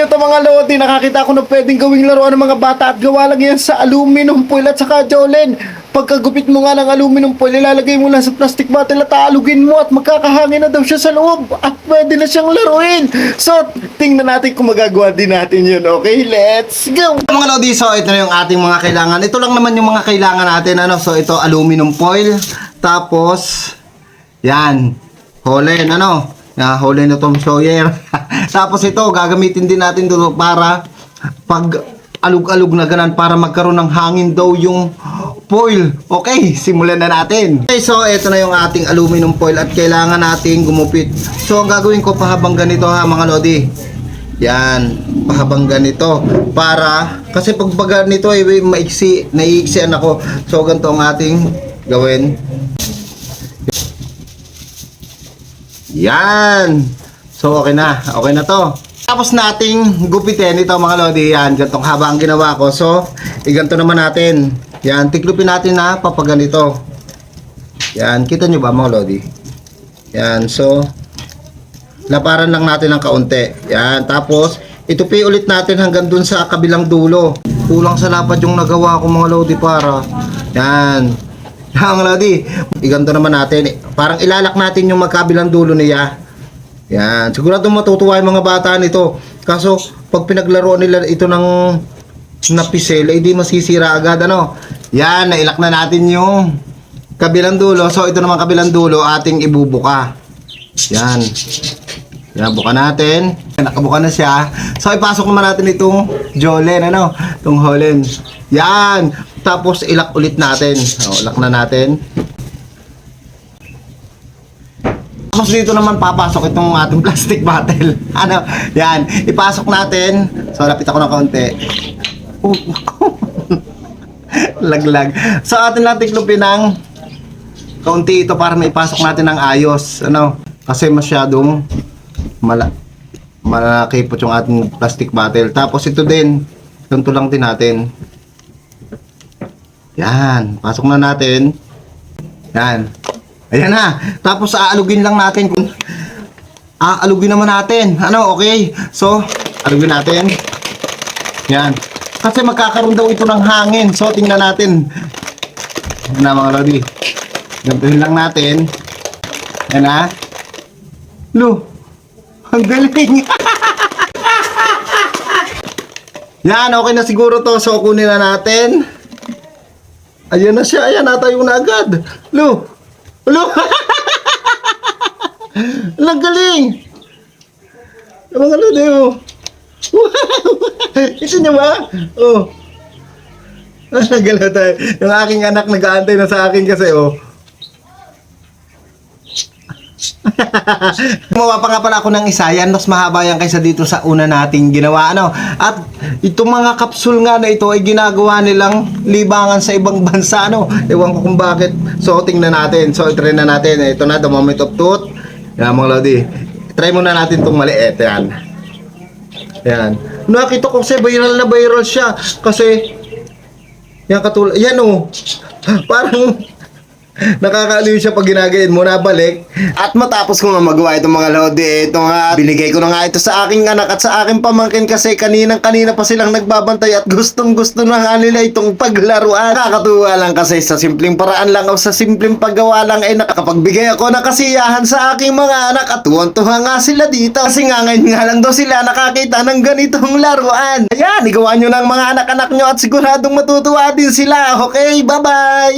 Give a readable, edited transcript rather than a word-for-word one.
ito mga lodi, nakakita ko na pwedeng gawing laruan ng mga bata at gawa lang yan sa aluminum foil at saka Jolene. Pagkagupit mo nga ng aluminum foil, ilalagay mo lang sa plastic bottle at aalugin mo at magkakahangin na daw siya sa loob at pwede na siyang laruin. So, tingnan natin kung magagawa din natin yun. Okay, let's go! Mga lodi, so ito na yung ating mga kailangan. Ito lang naman yung mga kailangan natin. Ano? So ito, aluminum foil. Tapos, yan, Holland, ano? Holland na Tom Sawyer. Tapos ito, gagamitin din natin dito para pag alug-alug na ganan para magkaroon ng hangin daw yung foil. Okay, simulan na natin. Okay, so ito na yung ating aluminum foil at kailangan nating gumupit. So ang gagawin ko pahabang ganito ha mga lodi. Yan, pahabang ganito para kasi pag ganito ay maiksi, naiiksian ako. So ganito ang ating gawin. Yan. So okay na to. Tapos nating gupitin ito mga lodi. Yan, gantong haba ang ginawa ko. So, ganito naman natin. Yan, tiklupin natin na papaganito. Yan, kita nyo ba mga lodi? Yan, so laparan lang natin ng kaunti. Yan, tapos itupi ulit natin hanggang dun sa kabilang dulo. Kulang sa lapad yung nagawa ko mga lodi para. Yan. Yan mga lodi. Iganto naman natin. Parang ilalak natin yung magkabilang dulo niya. Yan, sigurado matutuwa yung mga bata nito. Kaso, pag pinaglaruan nila ito ng napisel, ay di masisira agad, ano? Yan, nailak na natin yung kabilang dulo. So, ito naman kabilang dulo, ating ibubuka. Yan. Yan, buka natin. Nakabuka na siya. So, ipasok naman natin itong Jolene, ano? Itong Holland. Yan. Tapos, ilak ulit natin. O, ilak na natin. Tapos dito naman papasok itong ating plastic bottle. Ano? Yan. Ipasok natin. So, lapit ako ng kaunti. Laglag. So, atin lang tiklupin ng kaunti ito para maipasok natin ng ayos. Ano? Kasi masyadong malakipot yung ating plastic bottle. Tapos ito din. Ganito lang din natin. Yan. Pasok na natin. Yan. Ayan na. Tapos aalugin lang natin. Aalugin naman natin. Ano, okay? So, alugin natin. Yan. Kasi magkakaroon daw ito ng hangin. So, tingnan natin. Ayan na mga lodi. Gantuhin lang natin. Ayan na. Lo. Ang galing. Yan, okay na siguro to. So, kunin na natin. Ayan na siya. Ayan, natayo na agad. Lo. Hello? Ang galing! Mga lodi, oh. Wow! Ito niyo ba? Oh. Nagalaw tayo. Yung aking anak nag-aantay na sa akin kasi, oh. Gumawa pa nga pala ako ng isa. Yan, mas mahaba yan kaysa dito sa una nating ginawa, ano? At itong mga kapsul nga na ito ay ginagawa nilang libangan sa ibang bansa, ano? Ewan ko kung bakit. So, tingnan natin. So, try na natin. Ito na, the moment of truth. Yan, mga lodi. Try muna natin itong maliit. Yan. Yan. Nakita ko kasi viral na viral siya. Kasi, yan katulad. Yan, oh. Parang nakakaaliw siya pag ginagayin mo na balik. At matapos ko nga magawa itong mga lodi, ito nga, binigay ko na nga ito sa aking anak at sa aking pamangkin kasi kanina pa silang nagbabantay at gustong gusto na nga nila itong paglaruan. Nakakatuwa lang kasi sa simpleng paraan lang o sa simpleng paggawa lang ay nakapagbigay ako ng kasiyahan sa aking mga anak at tuwang-tuwa nga sila dito. Kasi nga ngayon nga lang daw sila nakakita ng ganitong laruan. Ayan, igawa nyo ng mga anak-anak nyo at siguradong matutuwa din sila. Okay, bye-bye!